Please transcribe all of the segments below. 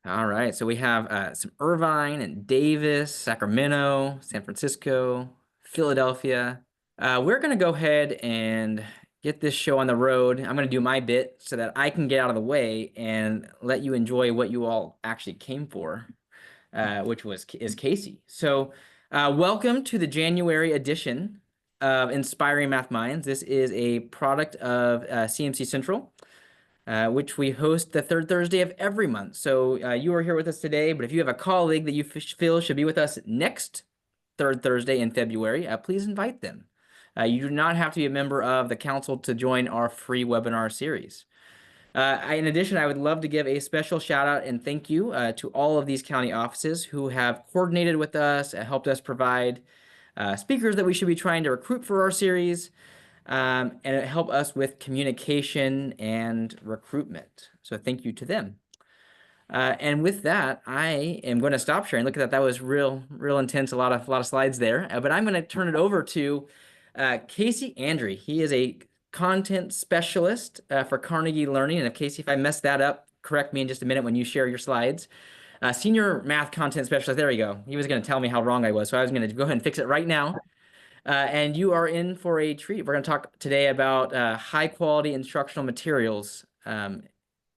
All right, so we have some Irvine and Davis, Sacramento, San Francisco, Philadelphia. We're going to go ahead and get this show on the road. I'm going to do my bit so that I can get out of the way and let you enjoy what you all actually came for, which is Casey. So, welcome to the January edition of Inspiring Math Minds. This is a product of CMC Central, which we host the third Thursday of every month. So you are here with us today, but if you have a colleague that you feel should be with us next third Thursday in February, please invite them. You do not have to be a member of the council to join our free webinar series. In addition, I would love to give a special shout out and thank you to all of these county offices who have coordinated with us, helped us provide speakers that we should be trying to recruit for our series, and it helped us with communication and recruitment. So thank you to them. And with that, I am going to stop sharing. Look at that. That was real intense. A lot of slides there. But I'm going to turn it over to Casee Andree. He is a content specialist for Carnegie Learning. And if Casey, if I messed that up, correct me in just a minute when you share your slides. Senior math content specialist. There you go. He was going to tell me how wrong I was. So I was going to go ahead and fix it right now. And you are in for a treat. We're going to talk today about high quality instructional materials and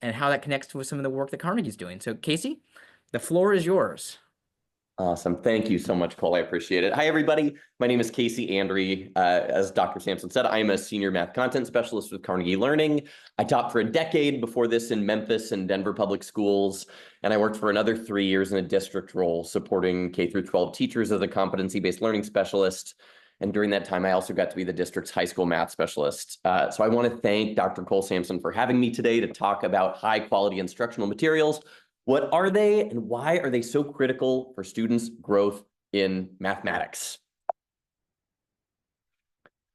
how that connects with some of the work that Carnegie's doing. So Casey, the floor is yours. Awesome. Thank you so much, Cole. I appreciate it. Hi, everybody. My name is Casee Andree. As Dr. Sampson said, I am a senior math content specialist with Carnegie Learning. I taught for a decade before this in Memphis and Denver public schools, and I worked for another 3 years in a district role supporting K through 12 teachers as a competency-based learning specialist. And during that time, I also got to be the district's high school math specialist. So I want to thank Dr. Cole Sampson for having me today to talk about high quality instructional materials. What are they and why are they so critical for students' growth in mathematics?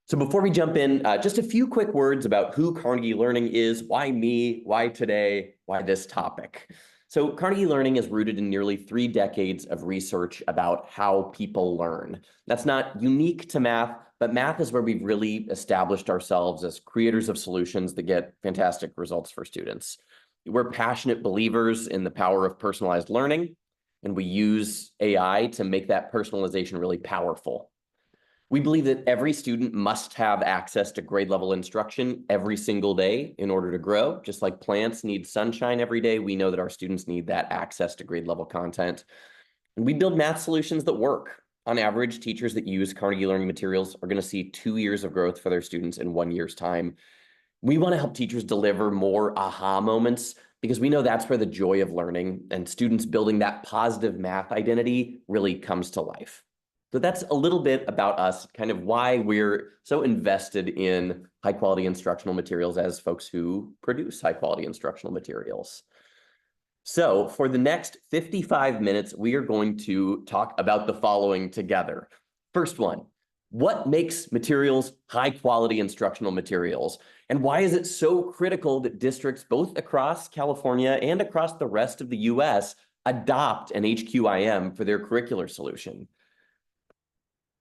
So before we jump in, just a few quick words about who Carnegie Learning is, why me, why today, why this topic. So Carnegie Learning is rooted in nearly 3 decades of research about how people learn. That's not unique to math, but math is where we've really established ourselves as creators of solutions that get fantastic results for students. We're passionate believers in the power of personalized learning, and we use AI to make that personalization really powerful. We believe that every student must have access to grade level instruction every single day in order to grow. Just like plants need sunshine every day, we know that our students need that access to grade level content. And we build math solutions that work. On average, teachers that use Carnegie Learning materials are going to see 2 years of growth for their students in 1 year's time. We want to help teachers deliver more aha moments because we know that's where the joy of learning and students building that positive math identity really comes to life. So that's a little bit about us, kind of why we're so invested in high quality instructional materials as folks who produce high quality instructional materials. So for the next 55 minutes, we are going to talk about the following together. First one, what makes materials high quality instructional materials? And why is it so critical that districts both across California and across the rest of the US adopt an HQIM for their curricular solution?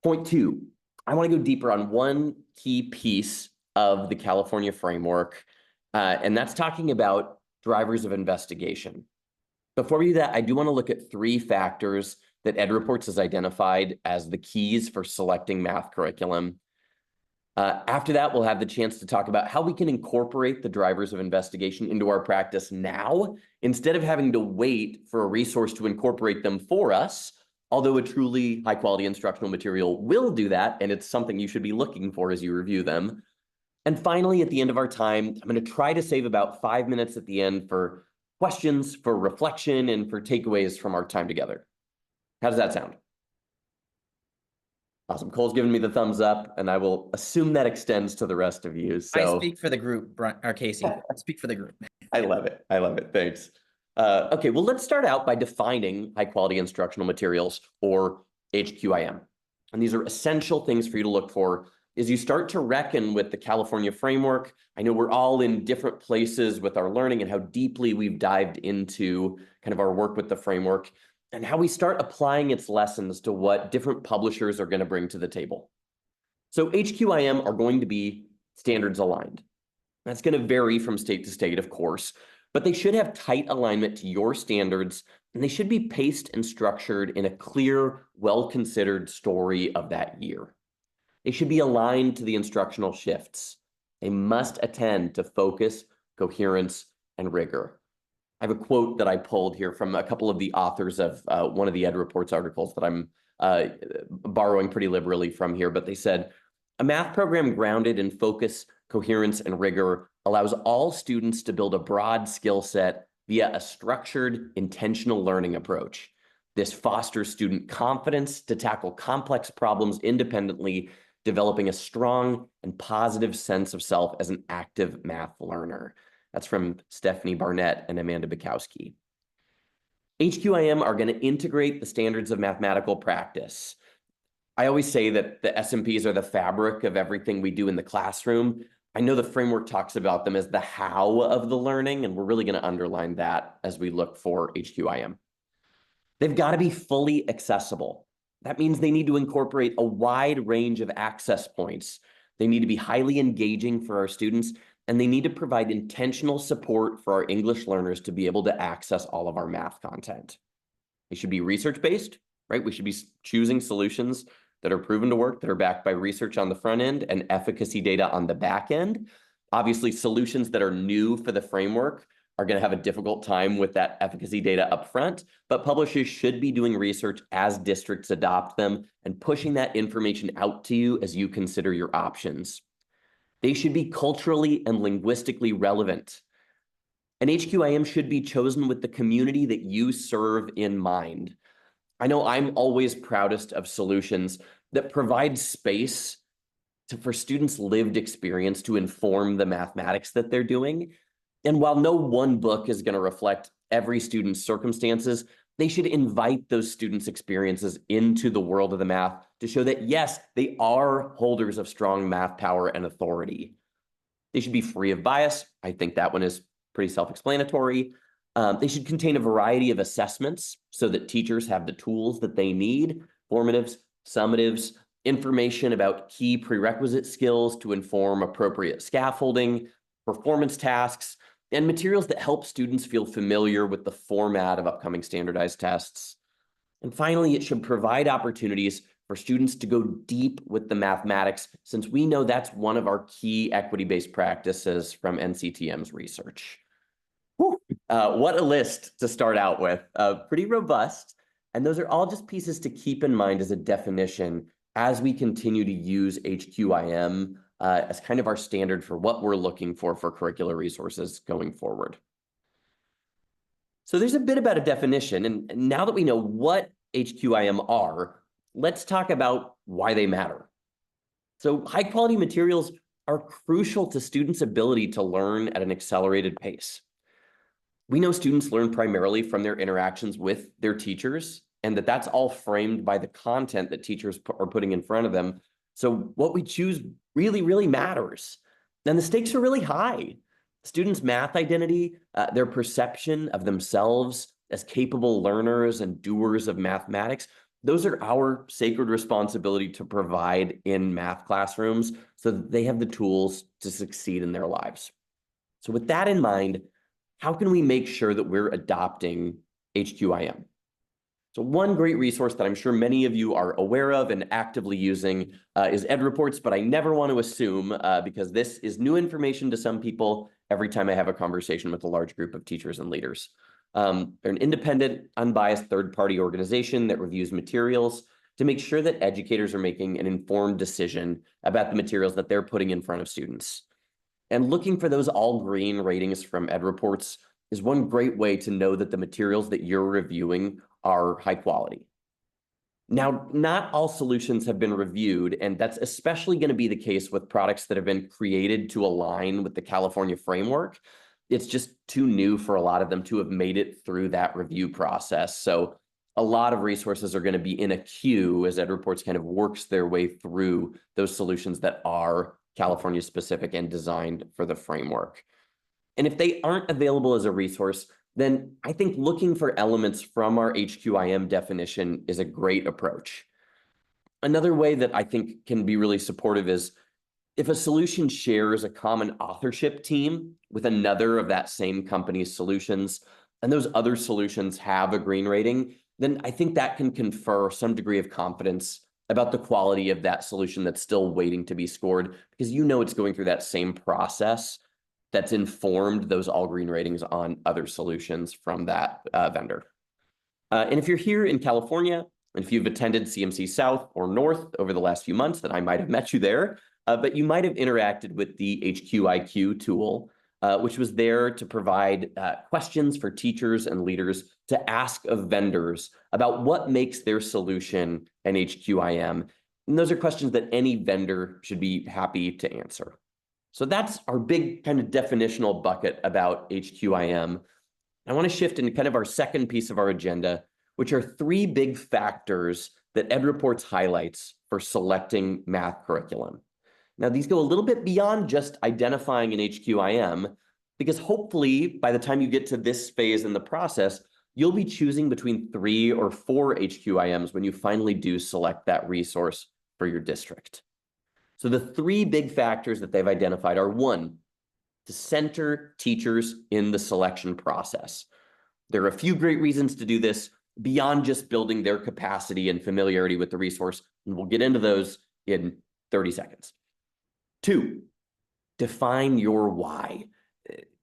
Point 2, I want to go deeper on one key piece of the California framework, and that's talking about drivers of investigation. Before we do that, I do want to look at 3 factors that EdReports has identified as the keys for selecting math curriculum. After that, we'll have the chance to talk about how we can incorporate the drivers of investigation into our practice now, instead of having to wait for a resource to incorporate them for us, although a truly high-quality instructional material will do that, and it's something you should be looking for as you review them. And finally, at the end of our time, I'm going to try to save about 5 minutes at the end for questions, for reflection, and for takeaways from our time together. How does that sound? Awesome. Cole's giving me the thumbs up, and I will assume that extends to the rest of you. So I speak for the group, or Casey. Speak for the group. I love it. I love it. Thanks. Okay, well, let's start out by defining high quality instructional materials, or HQIM. And these are essential things for you to look for as you start to reckon with the California framework. I know we're all in different places with our learning and how deeply we've dived into kind of our work with the framework and how we start applying its lessons to what different publishers are going to bring to the table. So HQIM are going to be standards aligned. That's going to vary from state to state, of course, but they should have tight alignment to your standards, and they should be paced and structured in a clear, well-considered story of that year. They should be aligned to the instructional shifts. They must attend to focus, coherence, and rigor. I have a quote that I pulled here from a couple of the authors of one of the Ed Reports articles that I'm borrowing pretty liberally from here, but they said, "A math program grounded in focus, coherence, and rigor allows all students to build a broad skill set via a structured, intentional learning approach. This fosters student confidence to tackle complex problems independently, developing a strong and positive sense of self as an active math learner." That's from Stephanie Barnett and Amanda Bukowski. HQIM are going to integrate the standards of mathematical practice. I always say that the SMPs are the fabric of everything we do in the classroom. I know the framework talks about them as the how of the learning, and we're really going to underline that as we look for HQIM. They've got to be fully accessible. That means they need to incorporate a wide range of access points. They need to be highly engaging for our students, and they need to provide intentional support for our English learners to be able to access all of our math content. They should be research-based, right? We should be choosing solutions that are proven to work, that are backed by research on the front end and efficacy data on the back end. Obviously, solutions that are new for the framework are going to have a difficult time with that efficacy data up front, but publishers should be doing research as districts adopt them and pushing that information out to you as you consider your options. They should be culturally and linguistically relevant. And HQIM should be chosen with the community that you serve in mind. I know I'm always proudest of solutions that provide space for students' lived experience to inform the mathematics that they're doing. And while no one book is going to reflect every student's circumstances, they should invite those students' experiences into the world of the math to show that, yes, they are holders of strong math power and authority. They should be free of bias. I think that one is pretty self-explanatory. They should contain a variety of assessments so that teachers have the tools that they need, formatives, summatives, information about key prerequisite skills to inform appropriate scaffolding, performance tasks, and materials that help students feel familiar with the format of upcoming standardized tests. And finally, it should provide opportunities for students to go deep with the mathematics, since we know that's one of our key equity-based practices from NCTM's research. What a list to start out with. Pretty robust. And those are all just pieces to keep in mind as a definition as we continue to use HQIM as kind of our standard for what we're looking for curricular resources going forward. So there's a bit about a definition. And now that we know what HQIM are, let's talk about why they matter. So high quality materials are crucial to students' ability to learn at an accelerated pace. We know students learn primarily from their interactions with their teachers, and that's all framed by the content that teachers are putting in front of them. So what we choose really, really matters. And the stakes are really high. Students' math identity, their perception of themselves as capable learners and doers of mathematics, those are our sacred responsibility to provide in math classrooms so that they have the tools to succeed in their lives. So with that in mind, how can we make sure that we're adopting HQIM? So one great resource that I'm sure many of you are aware of and actively using is Ed Reports, but I never want to assume because this is new information to some people every time I have a conversation with a large group of teachers and leaders. They're an independent, unbiased third-party organization that reviews materials to make sure that educators are making an informed decision about the materials that they're putting in front of students. And looking for those all green ratings from Ed Reports is one great way to know that the materials that you're reviewing are high quality. Now, not all solutions have been reviewed, and that's especially going to be the case with products that have been created to align with the California framework. It's just too new for a lot of them to have made it through that review process. So a lot of resources are going to be in a queue as Ed Reports kind of works their way through those solutions that are California specific and designed for the framework. And if they aren't available as a resource, then I think looking for elements from our HQIM definition is a great approach. Another way that I think can be really supportive is If a solution shares a common authorship team with another of that same company's solutions, and those other solutions have a green rating, then I think that can confer some degree of confidence about the quality of that solution that's still waiting to be scored, because you know it's going through that same process that's informed those all green ratings on other solutions from that vendor. And if you're here in California, and if you've attended CMC South or North over the last few months, then I might have met you there, but you might have interacted with the HQIQ tool, which was there to provide questions for teachers and leaders to ask of vendors about what makes their solution an HQIM. And those are questions that any vendor should be happy to answer. So that's our big kind of definitional bucket about HQIM. I want to shift into kind of our second piece of our agenda, which are three big factors that EdReports highlights for selecting math curriculum. Now, these go a little bit beyond just identifying an HQIM, because hopefully by the time you get to this phase in the process, you'll be choosing between 3 or 4 HQIMs when you finally do select that resource for your district. So the three big factors that they've identified are: 1, to center teachers in the selection process. There are a few great reasons to do this beyond just building their capacity and familiarity with the resource, and we'll get into those in 30 seconds. 2, define your why.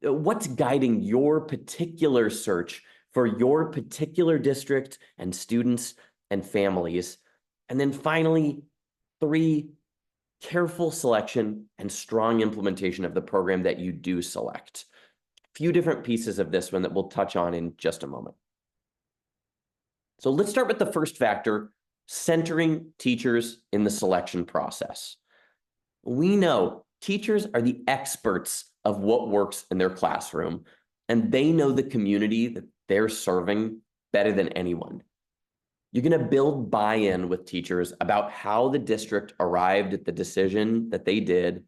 What's guiding your particular search for your particular district and students and families? And then finally, 3, careful selection and strong implementation of the program that you do select. A few different pieces of this one that we'll touch on in just a moment. So let's start with the first factor, centering teachers in the selection process. We know teachers are the experts of what works in their classroom, and they know the community that they're serving better than anyone. You're going to build buy-in with teachers about how the district arrived at the decision that they did.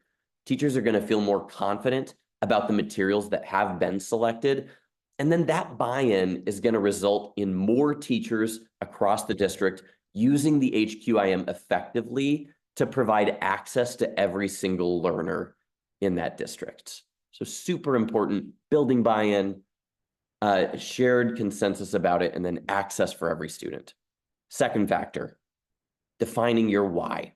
Teachers are going to feel more confident about the materials that have been selected. And then that buy-in is going to result in more teachers across the district using the HQIM effectively to provide access to every single learner in that district. So super important, building buy-in, shared consensus about it, and then access for every student. Second factor, defining your why.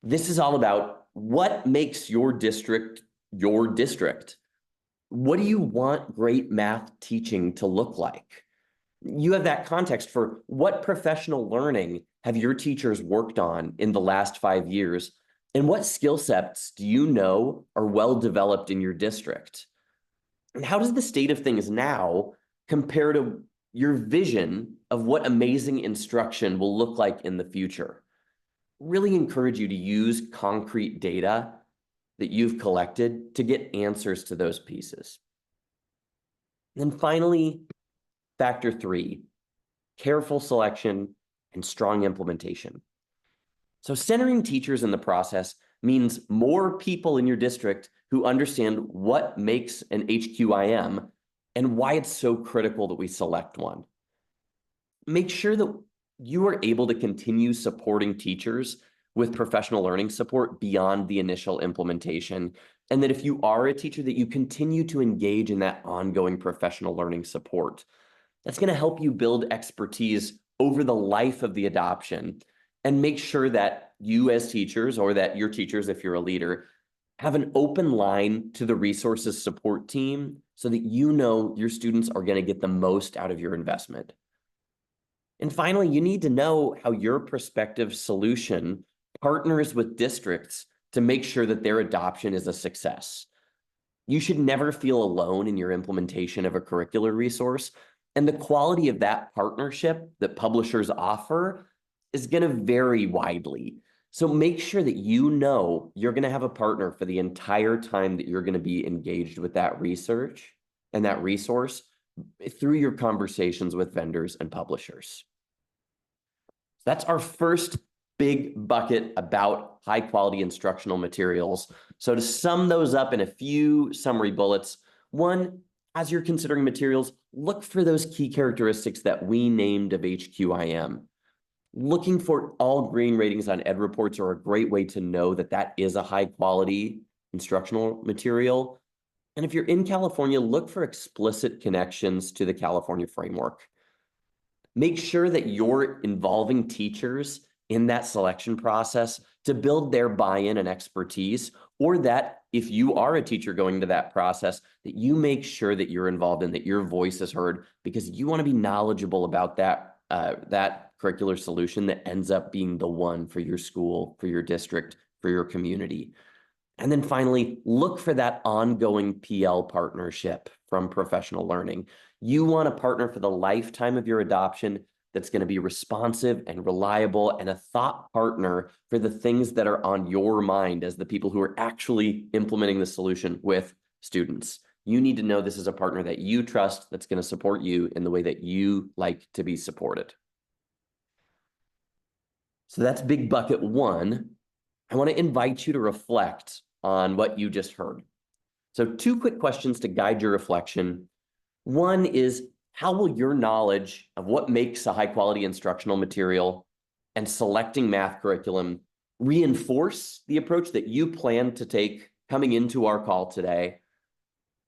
This is all about what makes your district your district. What do you want great math teaching to look like? You have that context for what professional learning have your teachers worked on in the last 5 years, and what skill sets do you know are well developed in your district? And how does the state of things now compare to your vision of what amazing instruction will look like in the future? Really encourage you to use concrete data that you've collected to get answers to those pieces. And then finally, factor 3, careful selection and strong implementation. So centering teachers in the process means more people in your district who understand what makes an HQIM and why it's so critical that we select one. Make sure that you are able to continue supporting teachers with professional learning support beyond the initial implementation, and that if you are a teacher, that you continue to engage in that ongoing professional learning support. That's going to help you build expertise over the life of the adoption, and make sure that you as teachers, or that your teachers, if you're a leader, have an open line to the resources support team so that you know your students are going to get the most out of your investment. And finally, you need to know how your prospective solution partners with districts to make sure that their adoption is a success. You should never feel alone in your implementation of a curricular resource, and the quality of that partnership that publishers offer is going to vary widely. So make sure that you know you're going to have a partner for the entire time that you're going to be engaged with that research and that resource through your conversations with vendors and publishers. That's our first big bucket about high quality instructional materials. So to sum those up in a few summary bullets: 1, as you're considering materials, look for those key characteristics that we named of HQIM. Looking for all green ratings on ed reports are a great way to know that that is a high quality instructional material. And if you're in California, look for explicit connections to the California framework. Make sure that you're involving teachers in that selection process to build their buy-in and expertise, or that if you are a teacher going into that process, that you make sure that you're involved and that your voice is heard, because you want to be knowledgeable about that curricular solution that ends up being the one for your school, for your district, for your community. And then finally, look for that ongoing PL partnership from professional learning. You want a partner for the lifetime of your adoption that's going to be responsive and reliable and a thought partner for the things that are on your mind as the people who are actually implementing the solution with students. You need to know this is a partner that you trust, that's going to support you in the way that you like to be supported. So that's big bucket one. I want to invite you to reflect on what you just heard. So 2 quick questions to guide your reflection. One is, how will your knowledge of what makes a high quality instructional material and selecting math curriculum reinforce the approach that you plan to take coming into our call today?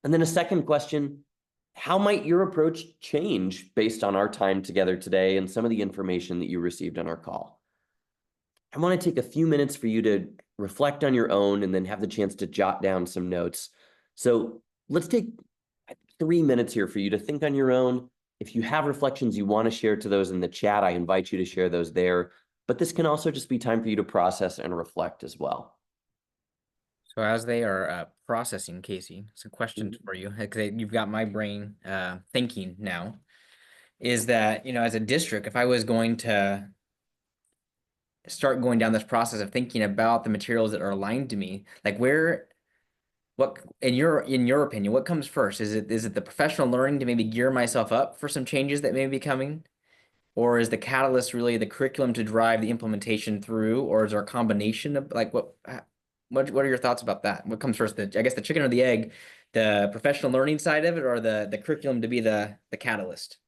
And then a second question, how might your approach change based on our time together today and some of the information that you received on our call? I want to take a few minutes for you to reflect on your own and then have the chance to jot down some notes. So let's take 3 minutes here for you to think on your own. If you have reflections you want to share to those in the chat, I invite you to share those there. But this can also just be time for you to process and reflect as well. So as they are processing, Casey, some questions for you, because you've got my brain thinking now, is that, as a district, if I was going to start going down this process of thinking about the materials that are aligned to me, like what in your opinion, what comes first? Is it the professional learning to maybe gear myself up for some changes that may be coming? Or is the catalyst really the curriculum to drive the implementation through, or is there a combination of like what are your thoughts about that? What comes first? I guess the chicken or the egg, the professional learning side of it, or the curriculum to be the catalyst?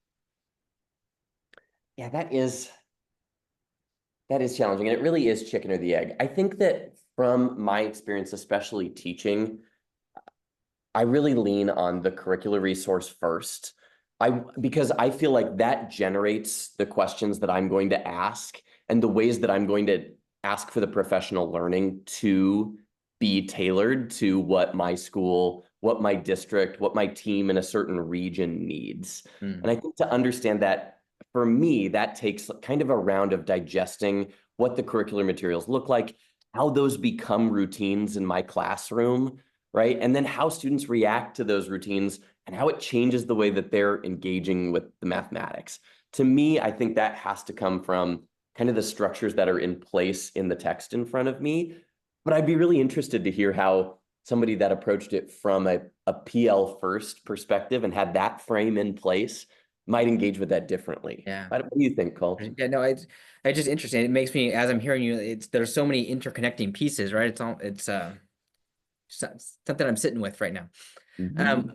Yeah, that is challenging. And it really is chicken or the egg. I think that from my experience, especially teaching, I really lean on the curricular resource first. Because I feel like that generates the questions that I'm going to ask and the ways that I'm going to ask for the professional learning to be tailored to what my school, what my district, what my team in a certain region needs. And I think to understand that, for me, that takes kind of a round of digesting what the curricular materials look like, how those become routines in my classroom, right? And then how students react to those routines and how it changes the way that they're engaging with the mathematics. To me, I think that has to come from kind of the structures that are in place in the text in front of me. But I'd be really interested to hear how somebody that approached it from a PL first perspective and had that frame in place might engage with that differently. Yeah. What do you think, Cole? Yeah, no, it's just interesting. It makes me, as I'm hearing you, there's so many interconnecting pieces, right? It's something I'm sitting with right now.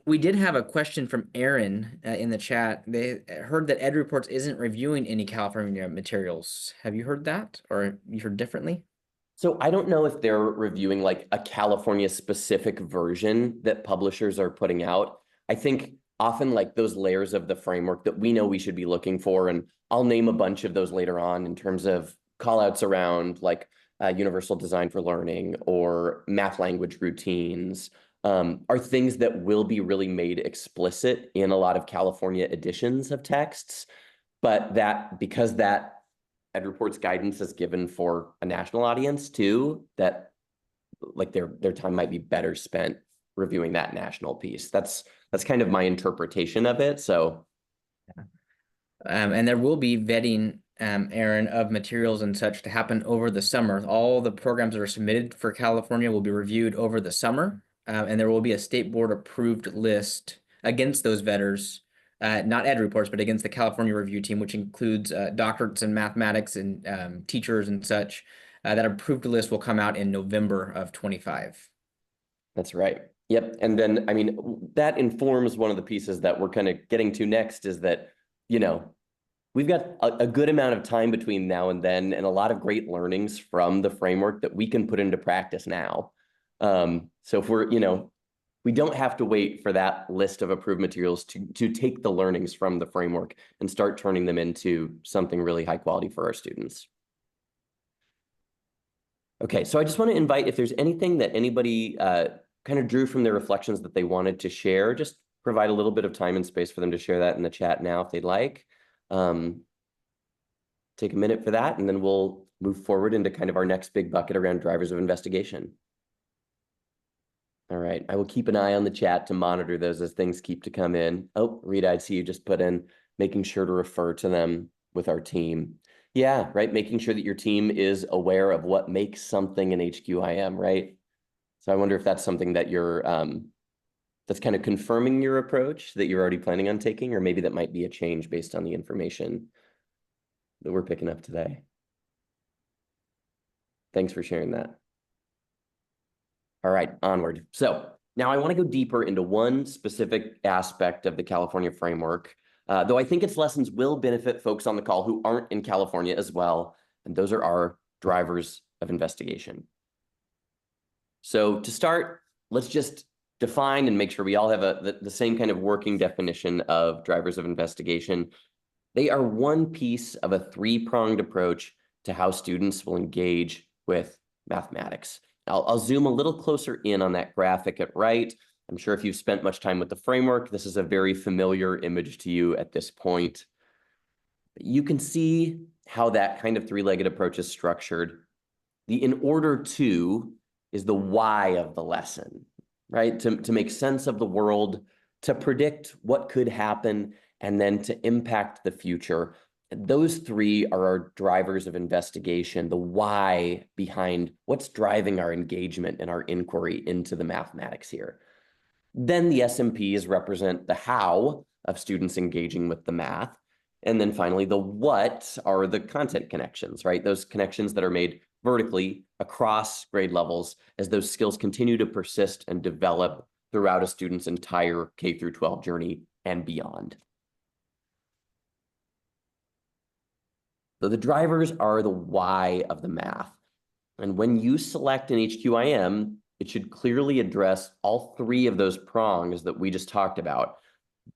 We did have a question from Aaron in the chat. They heard that Ed Reports isn't reviewing any California materials. Have you heard that, or you heard differently? So I don't know if they're reviewing like a California specific version that publishers are putting out. I think often like those layers of the framework that we know we should be looking for, and I'll name a bunch of those later on in terms of callouts around like universal design for learning or math language routines, are things that will be really made explicit in a lot of California editions of texts. But because that Ed Reports guidance is given for a national audience too, that like their time might be better spent reviewing that national piece. That's kind of my interpretation of it. So and there will be vetting, Aaron, of materials and such to happen over the summer. All the programs that are submitted for California will be reviewed over the summer, and there will be a state board approved list against those vetters, not Ed Reports, but against the California review team, which includes doctorates in mathematics and teachers and such. That approved list will come out in November of 25. that's right. Yep. And then, I mean, that informs one of the pieces that we're kind of getting to next is that, we've got a good amount of time between now and then, and a lot of great learnings from the framework that we can put into practice now. So if we're, we don't have to wait for that list of approved materials to take the learnings from the framework and start turning them into something really high quality for our students. Okay, so I just want to invite, if there's anything that anybody kind of drew from their reflections that they wanted to share, just provide a little bit of time and space for them to share that in the chat now if they'd like. Take a minute for that, and then we'll move forward into kind of our next big bucket around drivers of investigation. All right, I will keep an eye on the chat to monitor those as things keep to come in. Oh, Rita, I see you just put in making sure to refer to them with our team. Yeah, right, making sure that your team is aware of what makes something an HQIM, right? So I wonder if that's something that you're, that's kind of confirming your approach that you're already planning on taking, or maybe that might be a change based on the information that we're picking up today. Thanks for sharing that. All right, onward. So now I want to go deeper into one specific aspect of the California framework, though I think its lessons will benefit folks on the call who aren't in California as well, and those are our drivers of investigation. So to start, let's just define and make sure we all have the same kind of working definition of drivers of investigation. They are one piece of a three-pronged approach to how students will engage with mathematics. I'll zoom a little closer in on that graphic at right. I'm sure if you've spent much time with the framework, this is a very familiar image to you at this point. You can see how that kind of three-legged approach is structured. The in order to is the why of the lesson, right? To make sense of the world, to predict what could happen, and then to impact the future. Those three are our drivers of investigation, the why behind what's driving our engagement and our inquiry into the mathematics here. Then the SMPs represent the how of students engaging with the math. And then finally, the what are the content connections, right? Those connections that are made vertically across grade levels as those skills continue to persist and develop throughout a student's entire K through 12 journey and beyond. So the drivers are the why of the math. And when you select an HQIM, it should clearly address all three of those prongs that we just talked about.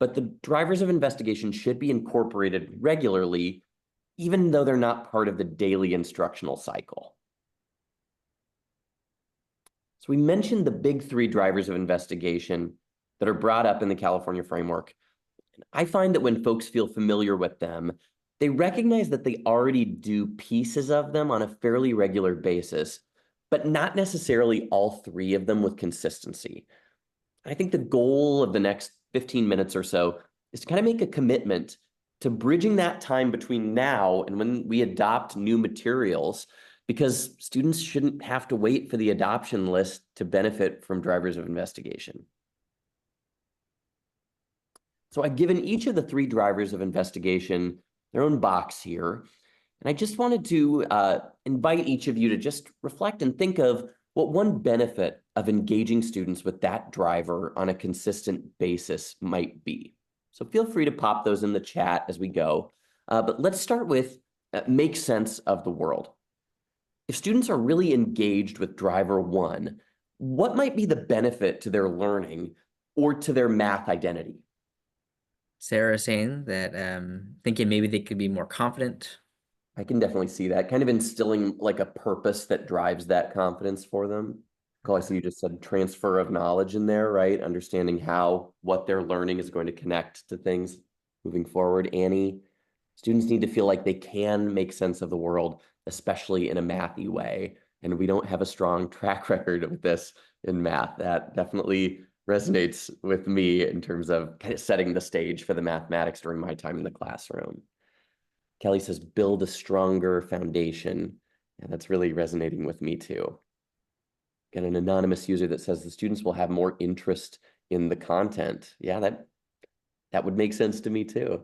But the drivers of investigation should be incorporated regularly, even though they're not part of the daily instructional cycle. So we mentioned the big three drivers of investigation that are brought up in the California framework. I find that when folks feel familiar with them, they recognize that they already do pieces of them on a fairly regular basis, but not necessarily all three of them with consistency. I think the goal of the next 15 minutes or so is to kind of make a commitment to bridging that time between now and when we adopt new materials, because students shouldn't have to wait for the adoption list to benefit from drivers of investigation. So I've given each of the three drivers of investigation their own box here. And I just wanted to invite each of you to just reflect and think of what one benefit of engaging students with that driver on a consistent basis might be. So feel free to pop those in the chat as we go. But let's start with make sense of the world. If students are really engaged with driver one, what might be the benefit to their learning or to their math identity? Sarah saying that thinking maybe they could be more confident. I can definitely see that, kind of instilling like a purpose that drives that confidence for them. I see you just said transfer of knowledge in there, right? Understanding how what they're learning is going to connect to things moving forward. Annie, students need to feel like they can make sense of the world, especially in a mathy way. And we don't have a strong track record of this in math. That definitely resonates with me in terms of kind of setting the stage for the mathematics during my time in the classroom. Kelly says, build a stronger foundation. And that's really resonating with me too. Got an anonymous user that says the students will have more interest in the content. Yeah, that would make sense to me too.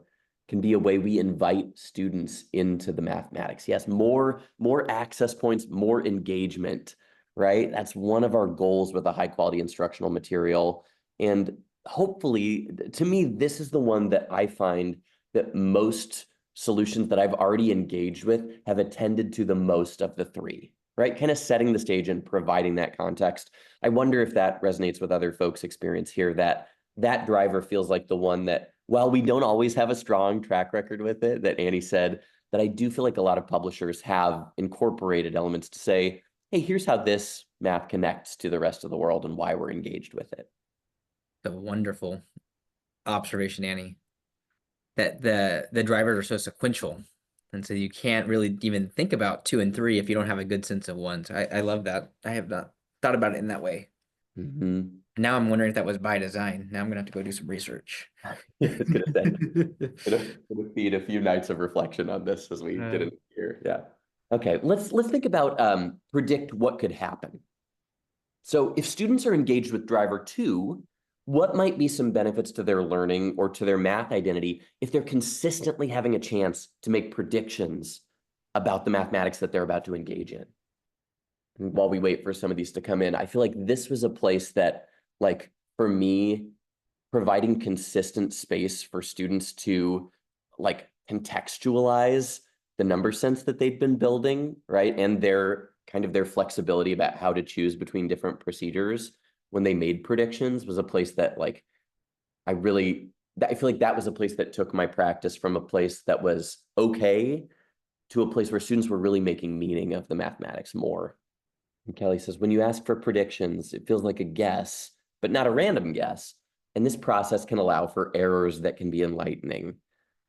Can be a way we invite students into the mathematics. Yes, more access points, more engagement, right? That's one of our goals with a high quality instructional material. And hopefully, to me, this is the one that I find that most solutions that I've already engaged with have attended to the most of the three, right? Kind of setting the stage and providing that context. I wonder if that resonates with other folks' experience here, that that driver feels like the one that, while we don't always have a strong track record with it, that Annie said, that I do feel like a lot of publishers have incorporated elements to say, hey, here's how this math connects to the rest of the world and why we're engaged with it. A wonderful observation, Annie. That the drivers are so sequential, and so you can't really even think about 2 and 3 if you don't have a good sense of 1. So I love that. I have not thought about it in that way. Mm-hmm. Now I'm wondering if that was by design. Now I'm gonna have to go do some research. It's gonna say, gonna feed a few nights of reflection on this as we get in here. Yeah. Okay, let's think about predict what could happen. So if students are engaged with driver 2, what might be some benefits to their learning or to their math identity if they're consistently having a chance to make predictions about the mathematics that they're about to engage in? And while we wait for some of these to come in, I feel like this was a place that, like, for me, providing consistent space for students to, like, contextualize the number sense that they've been building, right? And their kind of their flexibility about how to choose between different procedures when they made predictions was a place that, like, I feel like that was a place that took my practice from a place that was okay to a place where students were really making meaning of the mathematics more. And Kelly says, when you ask for predictions, it feels like a guess, but not a random guess. And this process can allow for errors that can be enlightening.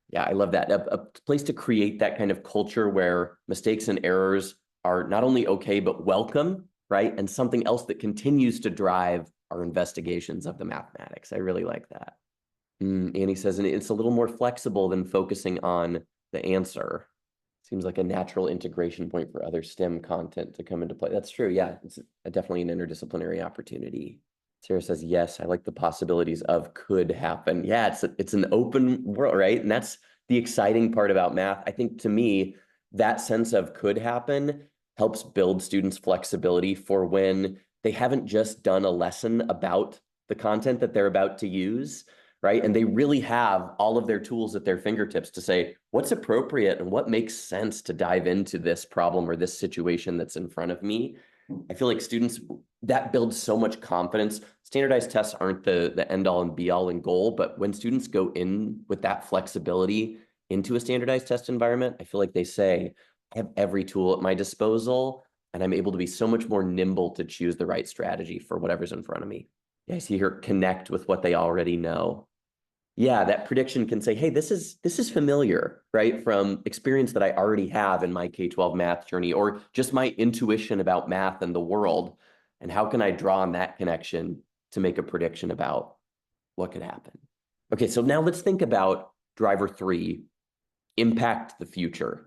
Yeah, I love that. A place to create that kind of culture where mistakes and errors are not only okay, but welcome, right? And something else that continues to drive our investigations of the mathematics. I really like that. Annie says, and it's a little more flexible than focusing on the answer. Seems like a natural integration point for other STEM content to come into play. That's true. Yeah, it's definitely an interdisciplinary opportunity. Sarah says, yes, I like the possibilities of could happen. Yeah, it's an open world, right? And that's the exciting part about math. I think, to me, that sense of could happen helps build students' flexibility for when they haven't just done a lesson about the content that they're about to use, right? And they really have all of their tools at their fingertips to say, what's appropriate and what makes sense to dive into this problem or this situation that's in front of me. I feel like students, that builds so much confidence. Standardized tests aren't the end all and be all and goal, but when students go in with that flexibility into a standardized test environment, I feel like they say, I have every tool at my disposal, and I'm able to be so much more nimble to choose the right strategy for whatever's in front of me. Yeah, I see here, connect with what they already know. Yeah, that prediction can say, hey, this is familiar, right? From experience that I already have in my K-12 math journey, or just my intuition about math and the world. And how can I draw on that connection to make a prediction about what could happen? Okay, so now let's think about driver 3, impact the future.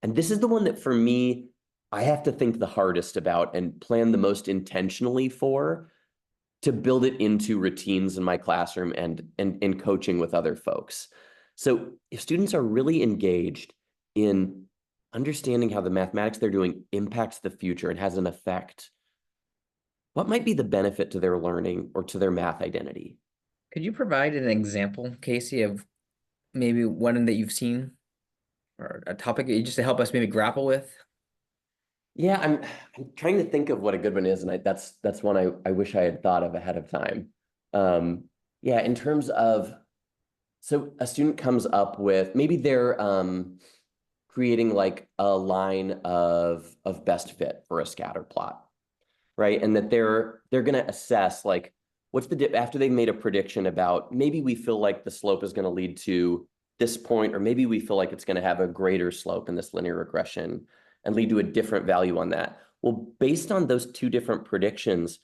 And this is the one that, for me, I have to think the hardest about and plan the most intentionally for, to build it into routines in my classroom and in coaching with other folks. So if students are really engaged in understanding how the mathematics they're doing impacts the future and has an effect, what might be the benefit to their learning or to their math identity? Could you provide an example, Casey, of maybe one that you've seen or a topic just to help us maybe grapple with? Yeah, I'm trying to think of what a good one is, and that's one I wish I had thought of ahead of time. Yeah, in terms of, so a student comes up with, maybe they're creating like a line of best fit for a scatter plot, right? And that they're going to assess, like, what's the dip after they've made a prediction about, maybe we feel like the slope is going to lead to this point, or maybe we feel like it's going to have a greater slope in this linear regression and lead to a different value on that. Well, based on those two different predictions,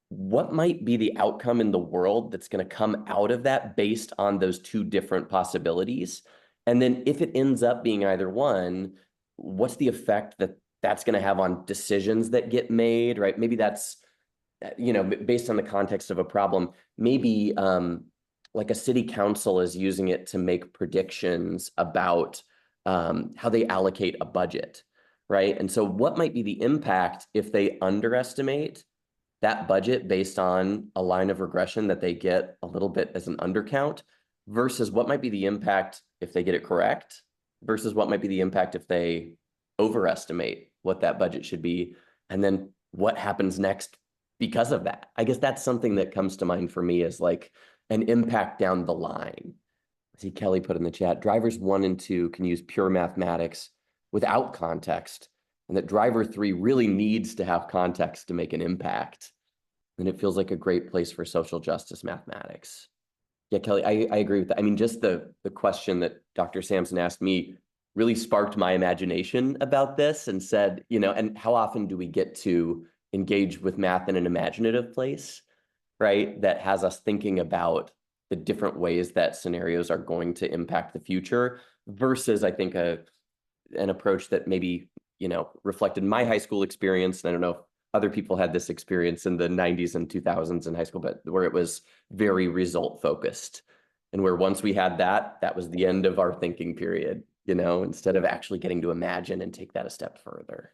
what might be the outcome in the world that's going to come out of that based on those two different possibilities? And then if it ends up being either one, what's the effect that that's going to have on decisions that get made, right? Maybe that's, based on the context of a problem, maybe like a city council is using it to make predictions about how they allocate a budget, right? And so what might be the impact if they underestimate that budget based on a line of regression that they get a little bit as an undercount, versus what might be the impact if they get it correct versus what might be the impact if they overestimate what that budget should be, and then what happens next because of that. I guess that's something that comes to mind for me as like an impact down the line. See, Kelly put in the chat, drivers 1 and 2 can use pure mathematics without context, and that driver 3 really needs to have context to make an impact. And it feels like a great place for social justice mathematics. Yeah, Kelly, I agree with that. I mean, just the question that Dr. Sampson asked me really sparked my imagination about this and said, and how often do we get to engage with math in an imaginative place, right? That has us thinking about the different ways that scenarios are going to impact the future versus, I think, an approach that maybe, reflected my high school experience. And I don't know if other people had this experience in the 90s and 2000s in high school, but where it was very result focused, and where once we had that, that was the end of our thinking period, instead of actually getting to imagine and take that a step further.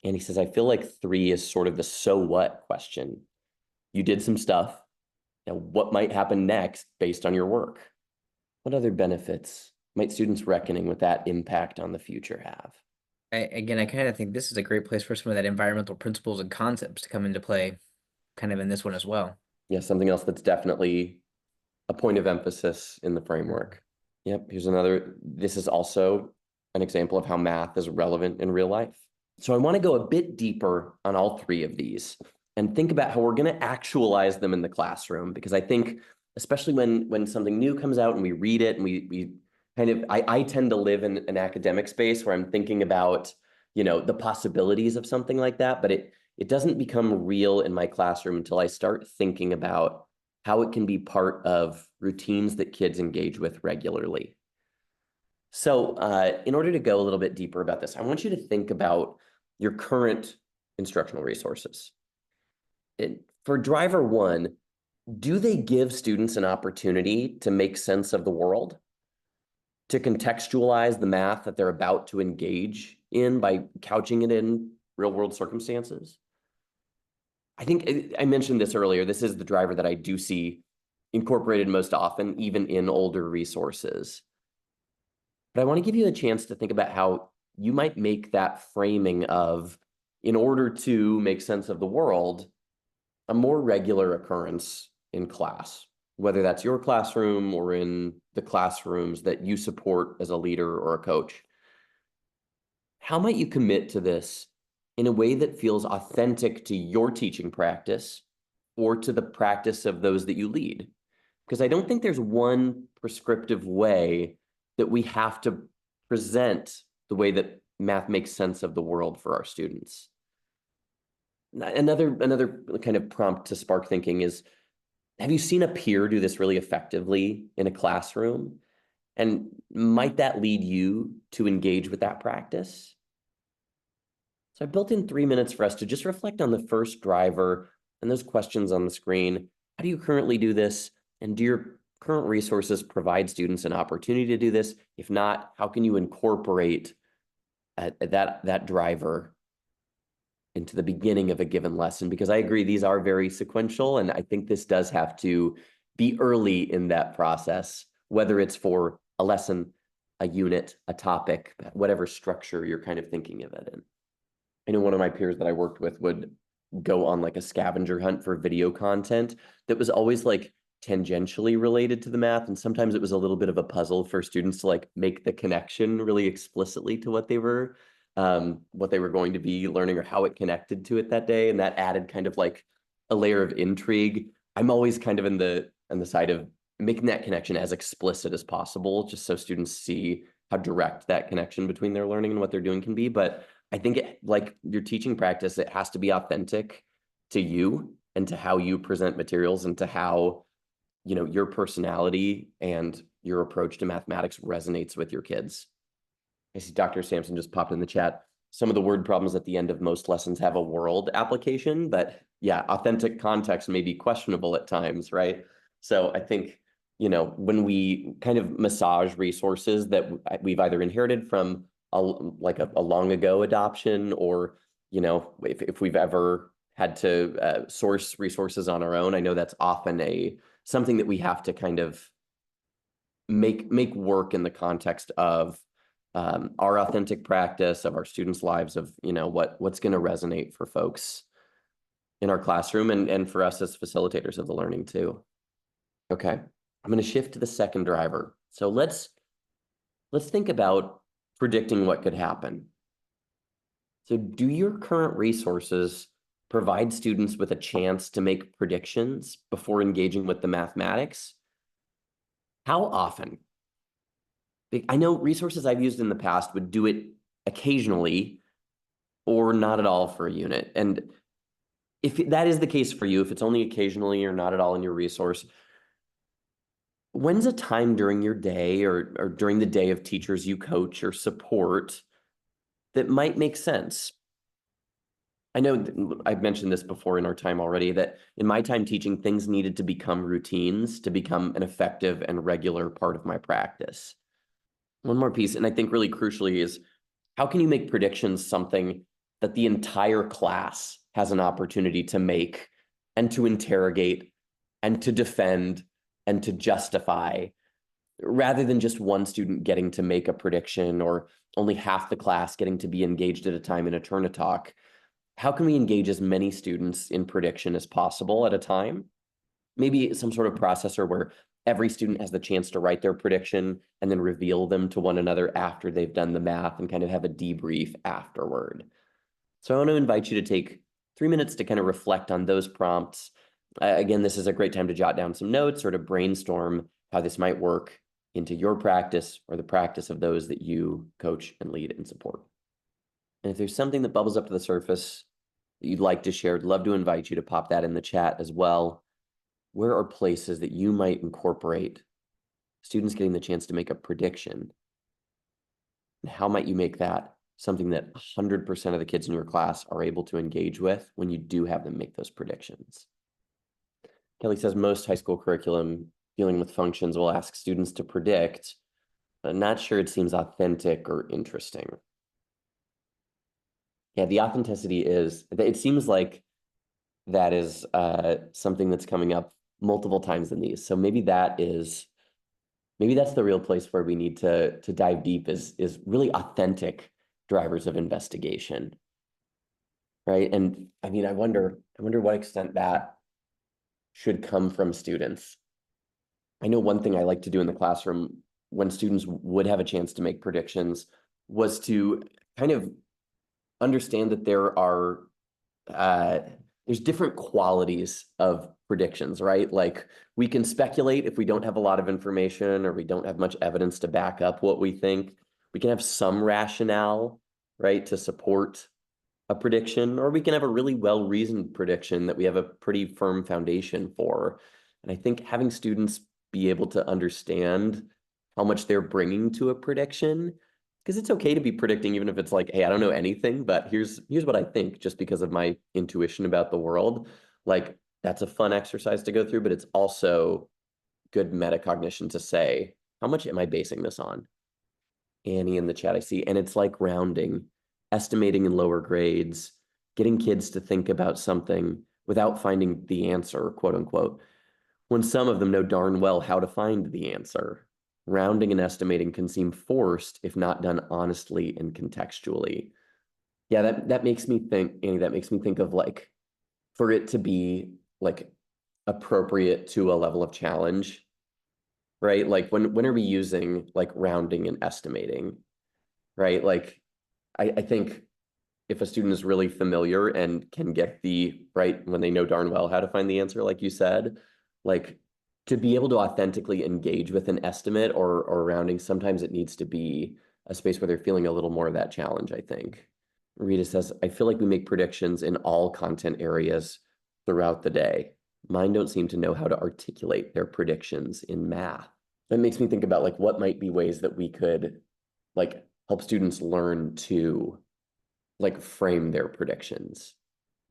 And he says, I feel like 3 is sort of the so what question. You did some stuff. Now, what might happen next based on your work? What other benefits might students reckoning with that impact on the future have? I kind of think this is a great place for some of that environmental principles and concepts to come into play, kind of in this one as well. Yeah, something else that's definitely a point of emphasis in the framework. Yep, here's another. This is also an example of how math is relevant in real life. So I want to go a bit deeper on all 3 of these and think about how we're going to actualize them in the classroom, because I think, especially when something new comes out and we read it and we kind of, I tend to live in an academic space where I'm thinking about, the possibilities of something like that, but it doesn't become real in my classroom until I start thinking about how it can be part of routines that kids engage with regularly. So in order to go a little bit deeper about this, I want you to think about your current instructional resources. For driver 1, do they give students an opportunity to make sense of the world, to contextualize the math that they're about to engage in by couching it in real world circumstances? I think I mentioned this earlier. This is the driver that I do see incorporated most often, even in older resources. But I want to give you a chance to think about how you might make that framing of, in order to make sense of the world, a more regular occurrence in class, whether that's your classroom or in the classrooms that you support as a leader or a coach. How might you commit to this in a way that feels authentic to your teaching practice or to the practice of those that you lead? Because I don't think there's one prescriptive way that we have to present the way that math makes sense of the world for our students. Another kind of prompt to spark thinking is, have you seen a peer do this really effectively in a classroom? And might that lead you to engage with that practice? So I built in 3 minutes for us to just reflect on the first driver and those questions on the screen. How do you currently do this? And do your current resources provide students an opportunity to do this? If not, how can you incorporate that driver into the beginning of a given lesson? Because I agree, these are very sequential, and I think this does have to be early in that process, whether it's for a lesson, a unit, a topic, whatever structure you're kind of thinking of it in. I know one of my peers that I worked with would go on like a scavenger hunt for video content that was always like tangentially related to the math, and sometimes it was a little bit of a puzzle for students to like make the connection really explicitly to what they were going to be learning or how it connected to it that day, and that added kind of like a layer of intrigue. I'm always kind of on the side of making that connection as explicit as possible, just so students see how direct that connection between their learning and what they're doing can be. But I think like your teaching practice, it has to be authentic to you and to how you present materials and to how, your personality and your approach to mathematics resonates with your kids. I see Dr. Sampson just popped in the chat. Some of the word problems at the end of most lessons have a world application, but yeah, authentic context may be questionable at times, right? So I think, when we kind of massage resources that we've either inherited from a long ago adoption, or, if we've ever had to source resources on our own, I know that's often something that we have to kind of make work in the context of our authentic practice, of our students' lives, of, what's going to resonate for folks in our classroom and for us as facilitators of the learning too. Okay, I'm going to shift to the second driver. So let's think about predicting what could happen. So do your current resources provide students with a chance to make predictions before engaging with the mathematics? How often? I know resources I've used in the past would do it occasionally or not at all for a unit. And if that is the case for you, if it's only occasionally or not at all in your resource, when's a time during your day or during the day of teachers you coach or support that might make sense? I know I've mentioned this before in our time already, that in my time teaching, things needed to become routines to become an effective and regular part of my practice. One more piece, and I think really crucially, is how can you make predictions something that the entire class has an opportunity to make and to interrogate and to defend and to justify, rather than just one student getting to make a prediction or only half the class getting to be engaged at a time in a turn to talk? How can we engage as many students in prediction as possible at a time? Maybe some sort of processor where every student has the chance to write their prediction and then reveal them to one another after they've done the math and kind of have a debrief afterward. So I want to invite you to take 3 minutes to kind of reflect on those prompts. Again, this is a great time to jot down some notes or to brainstorm how this might work into your practice or the practice of those that you coach and lead and support. And if there's something that bubbles up to the surface that you'd like to share, I'd love to invite you to pop that in the chat as well. Where are places that you might incorporate students getting the chance to make a prediction? And how might you make that something that 100% of the kids in your class are able to engage with when you do have them make those predictions? Kelly says most high school curriculum dealing with functions will ask students to predict, but I'm not sure it seems authentic or interesting. Yeah, the authenticity it seems like that is something that's coming up multiple times in these. So maybe that's the real place where we need to dive deep, is really authentic drivers of investigation, right? And I mean, I wonder what extent that should come from students. I know one thing I like to do in the classroom when students would have a chance to make predictions was to kind of understand that there's different qualities of predictions, right? Like, we can speculate if we don't have a lot of information or we don't have much evidence to back up what we think. We can have some rationale, right, to support a prediction, or we can have a really well-reasoned prediction that we have a pretty firm foundation for. And I think having students be able to understand how much they're bringing to a prediction, because it's okay to be predicting even if it's like, hey, I don't know anything, but here's what I think just because of my intuition about the world. Like, that's a fun exercise to go through, but it's also good metacognition to say, how much am I basing this on? Annie in the chat, I see. And it's like rounding, estimating in lower grades, getting kids to think about something without finding the answer, quote unquote, when some of them know darn well how to find the answer. Rounding and estimating can seem forced if not done honestly and contextually. Yeah, that makes me think, Annie, that makes me think of, like, for it to be like appropriate to a level of challenge, right? Like, when are we using like rounding and estimating, right? Like, I think if a student is really familiar and can get right, when they know darn well how to find the answer, like you said, like, to be able to authentically engage with an estimate or rounding, sometimes it needs to be a space where they're feeling a little more of that challenge, I think. Rita says, I feel like we make predictions in all content areas throughout the day. Mine don't seem to know how to articulate their predictions in math. That makes me think about, like, what might be ways that we could, like, help students learn to, like, frame their predictions,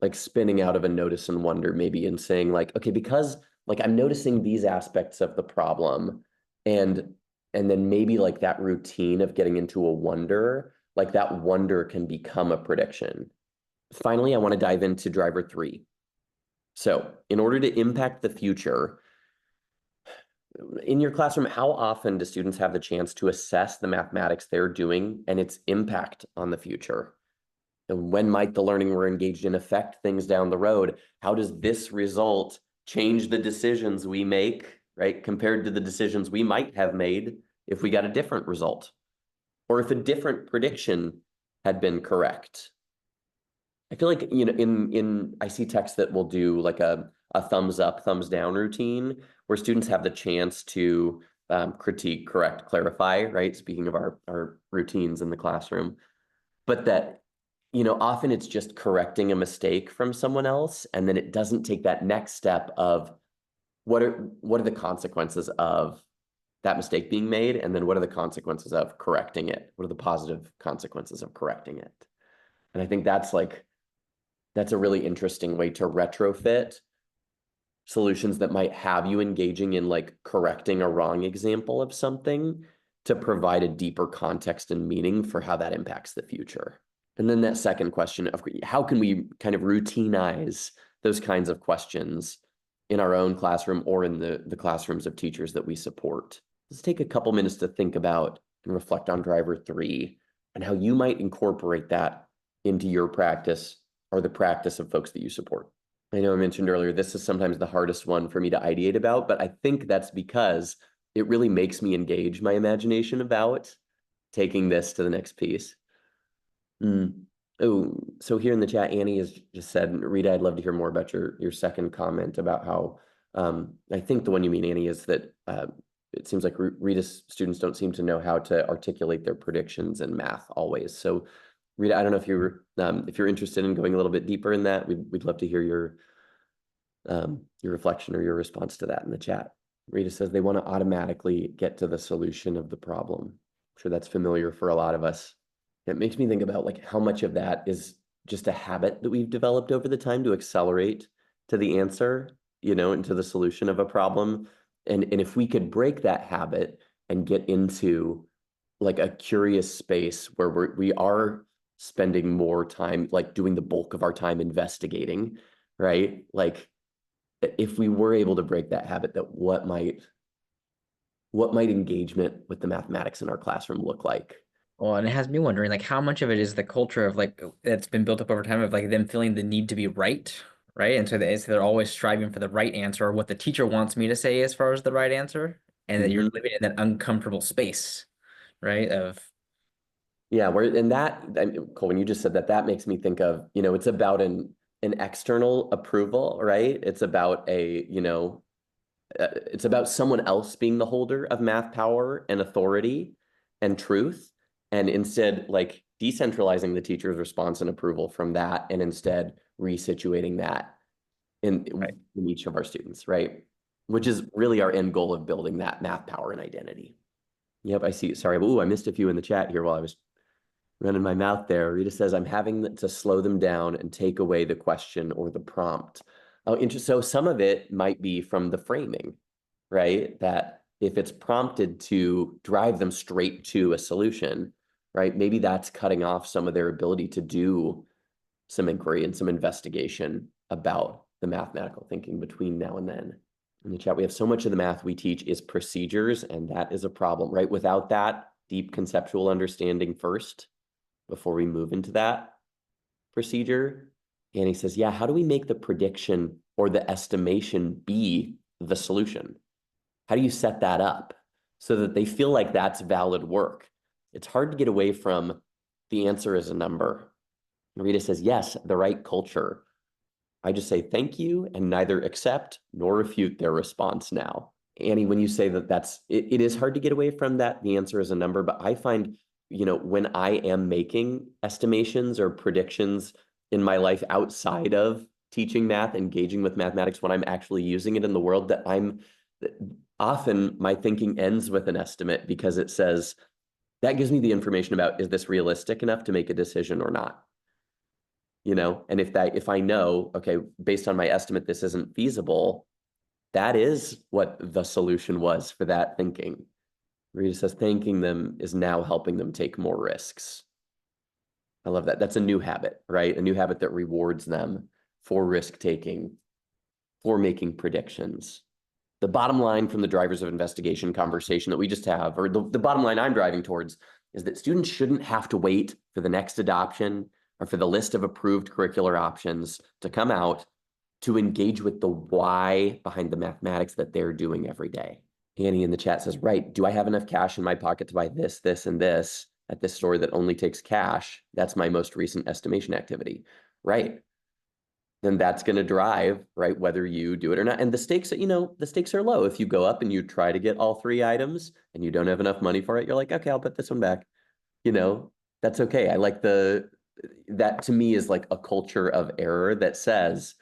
like spinning out of a notice and wonder maybe and saying, like, okay, because, like, I'm noticing these aspects of the problem, and then maybe, like, that routine of getting into a wonder, like, that wonder can become a prediction. Finally, I want to dive into driver 3. So in order to impact the future, in your classroom, how often do students have the chance to assess the mathematics they're doing and its impact on the future? And when might the learning we're engaged in affect things down the road? How does this result change the decisions we make, right, compared to the decisions we might have made if we got a different result, or if a different prediction had been correct? I feel like, you know, I see texts that will do like a thumbs up, thumbs down routine where students have the chance to critique, correct, clarify, right? Speaking of our routines in the classroom, but that, you know, often it's just correcting a mistake from someone else, and then it doesn't take that next step of what are the consequences of that mistake being made, and then what are the consequences of correcting it? What are the positive consequences of correcting it? And I think that's a really interesting way to retrofit solutions that might have you engaging in like correcting a wrong example of something to provide a deeper context and meaning for how that impacts the future. And then that second question of how can we kind of routinize those kinds of questions in our own classroom or in the classrooms of teachers that we support? Let's take a couple minutes to think about and reflect on driver 3 and how you might incorporate that into your practice or the practice of folks that you support. I know I mentioned earlier, this is sometimes the hardest one for me to ideate about, but I think that's because it really makes me engage my imagination about taking this to the next piece. Oh, so here in the chat, Annie has just said, Rita, I'd love to hear more about your second comment about how, I think the one you mean, Annie, is that it seems like Rita's students don't seem to know how to articulate their predictions in math always. So Rita, I don't know if you're interested in going a little bit deeper in that. We'd love to hear your reflection or your response to that in the chat. Rita says they want to automatically get to the solution of the problem. I'm sure that's familiar for a lot of us. It makes me think about like how much of that is just a habit that we've developed over the time to accelerate to the answer, you know, into the solution of a problem. And if we could break that habit and get into like a curious space where we are spending more time, like doing the bulk of our time investigating, right? Like if we were able to break that habit, that what might engagement with the mathematics in our classroom look like? Well, and it has me wondering, like, how much of it is the culture of like that's been built up over time of like them feeling the need to be right, right? And so they're always striving for the right answer or what the teacher wants me to say as far as the right answer, and that you're living in that uncomfortable space, right? Of Yeah, and that, I mean, Cole, when you just said that, that makes me think of, you know, it's about an external approval, right? It's about it's about someone else being the holder of math power and authority and truth, and instead like decentralizing the teacher's response and approval from that, and instead resituating that in, right. in each of our students, right? Which is really our end goal of building that math power and identity. Yep, I see. Sorry, but I missed a few in the chat here while I was running my mouth there. Rita says, I'm having to slow them down and take away the question or the prompt. Oh, interesting. So some of it might be from the framing, right? That if it's prompted to drive them straight to a solution, right? Maybe that's cutting off some of their ability to do some inquiry and some investigation about the mathematical thinking between now and then. In the chat, we have so much of the math we teach is procedures, and that is a problem, right? Without that deep conceptual understanding first, before we move into that procedure. And he says, yeah, how do we make the prediction or the estimation be the solution? How do you set that up so that they feel like that's valid work? It's hard to get away from the answer is a number. Rita says, yes, the right culture. I just say thank you and neither accept nor refute their response now. Annie, when you say that it is hard to get away from that, the answer is a number, but I find, you know, when I am making estimations or predictions in my life outside of teaching math, engaging with mathematics, when I'm actually using it in the world, that often my thinking ends with an estimate because it says, that gives me the information about, is this realistic enough to make a decision or not? You know, and if I know, okay, based on my estimate, this isn't feasible, that is what the solution was for that thinking. Rita says, thanking them is now helping them take more risks. I love that. That's a new habit, right? A new habit that rewards them for risk taking, for making predictions. the bottom line from the drivers of investigation conversation that we just have, or the bottom line I'm driving towards, is that students shouldn't have to wait for the next adoption or for the list of approved curricular options to come out to engage with the why behind the mathematics that they're doing every day. Annie in the chat says, right, do I have enough cash in my pocket to buy this, this, and this at this store that only takes cash? That's my most recent estimation activity, right? Then that's going to drive, right, whether you do it or not. And the stakes, the stakes are low. If you go up and you try to get all three items and you don't have enough money for it, you're like, okay, I'll put this one back. That's okay. I like that to me is like a culture of error that says,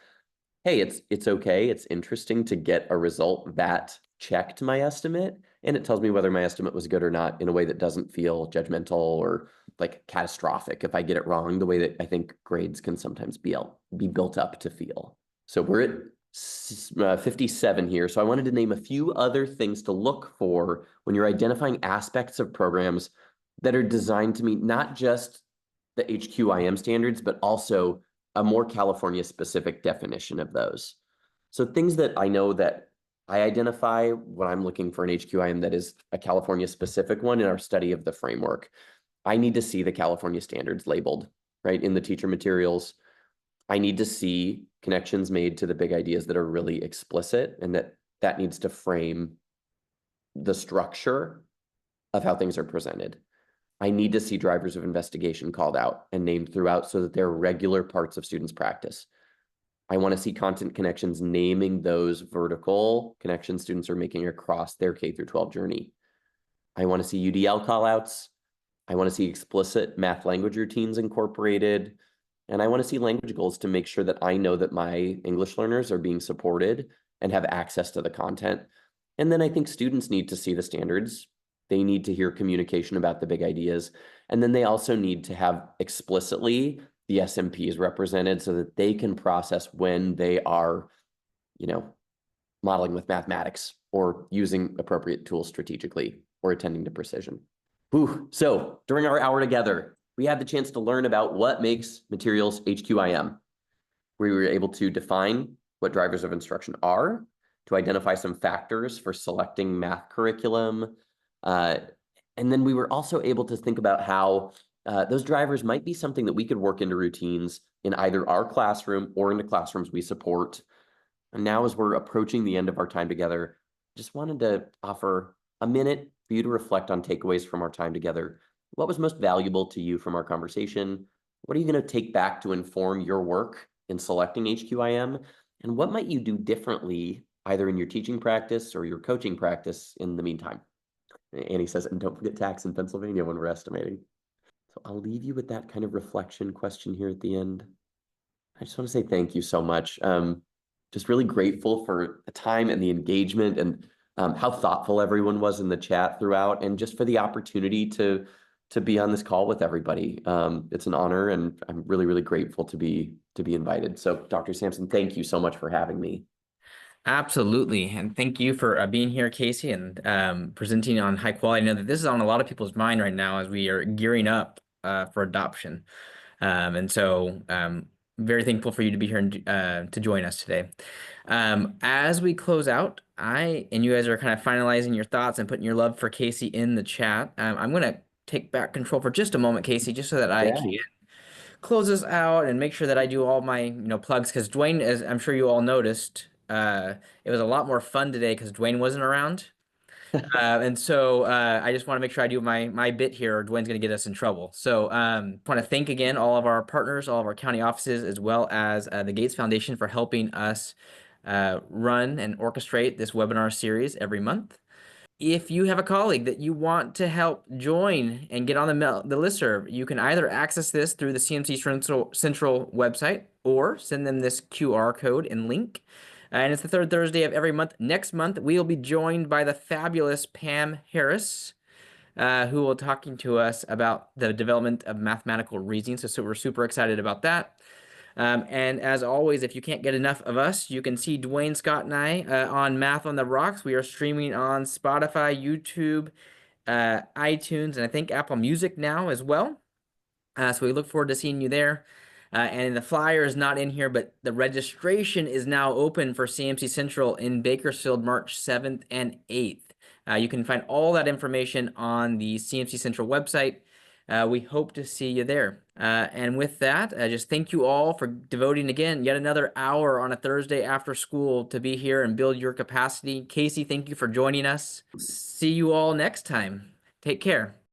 hey, it's okay. It's interesting to get a result that checked my estimate, and it tells me whether my estimate was good or not in a way that doesn't feel judgmental or like catastrophic if I get it wrong, the way that I think grades can sometimes be built up to feel. So we're at 57 here. So I wanted to name a few other things to look for when you're identifying aspects of programs that are designed to meet not just the HQIM standards, but also a more California specific definition of those. So things that I know that I identify when I'm looking for an HQIM that is a California specific one in our study of the framework. I need to see the California standards labeled, right, in the teacher materials. I need to see connections made to the big ideas that are really explicit, and that needs to frame the structure of how things are presented. I need to see drivers of investigation called out and named throughout so that they're regular parts of students' practice. I want to see content connections naming those vertical connections students are making across their K through 12 journey. I want to see UDL callouts. I want to see explicit math language routines incorporated. And I want to see language goals to make sure that I know that my English learners are being supported and have access to the content. And then I think students need to see the standards. They need to hear communication about the big ideas. And then they also need to have explicitly the SMPs represented so that they can process when they are, modeling with mathematics or using appropriate tools strategically or attending to precision. Whew. So during our hour together, we had the chance to learn about what makes materials HQIM. We were able to define what drivers of instruction are, to identify some factors for selecting math curriculum. And then we were also able to think about how those drivers might be something that we could work into routines in either our classroom or into classrooms we support. And now, as we're approaching the end of our time together, just wanted to offer a minute for you to reflect on takeaways from our time together. What was most valuable to you from our conversation? What are you going to take back to inform your work in selecting HQIM? And what might you do differently, either in your teaching practice or your coaching practice in the meantime? Annie says, and don't forget tax in Pennsylvania when we're estimating. So I'll leave you with that kind of reflection question here at the end. I just want to say thank you so much. Just really grateful for the time and the engagement and how thoughtful everyone was in the chat throughout, and just for the opportunity to be on this call with everybody. It's an honor, and I'm really, really grateful to be invited. So Dr. Sampson, thank you so much for having me. Absolutely. And thank you for being here, Casey, and presenting on high quality. I know that this is on a lot of people's mind right now as we are gearing up for adoption. And so very thankful for you to be here and to join us today. As we close out, and you guys are kind of finalizing your thoughts and putting your love for Casey in the chat. I'm going to take back control for just a moment, Casey, just so that I can close this out and make sure that I do all my plugs, because Duane, as I'm sure you all noticed, it was a lot more fun today because Duane wasn't around. And so I just want to make sure I do my bit here, or Duane's going to get us in trouble. So want to thank again all of our partners, all of our county offices, as well as the Gates Foundation for helping us run and orchestrate this webinar series every month. If you have a colleague that you want to help join and get on the listserv, you can either access this through the CMC Central website or send them this QR code and link. And it's the third Thursday of every month. Next month, we'll be joined by the fabulous Pam Harris, who will be talking to us about the development of mathematical reasoning. So we're super excited about that. And as always, if you can't get enough of us, you can see Duane, Scott, and I on Math on the Rocks. We are streaming on Spotify, YouTube, iTunes, and I think Apple Music now as well. So we look forward to seeing you there. And the flyer is not in here, but the registration is now open for CMC Central in Bakersfield, March 7th and 8th. You can find all that information on the CMC Central website. We hope to see you there. And with that, I just thank you all for devoting again yet another hour on a Thursday after school to be here and build your capacity. Casey, thank you for joining us. See you all next time. Take care.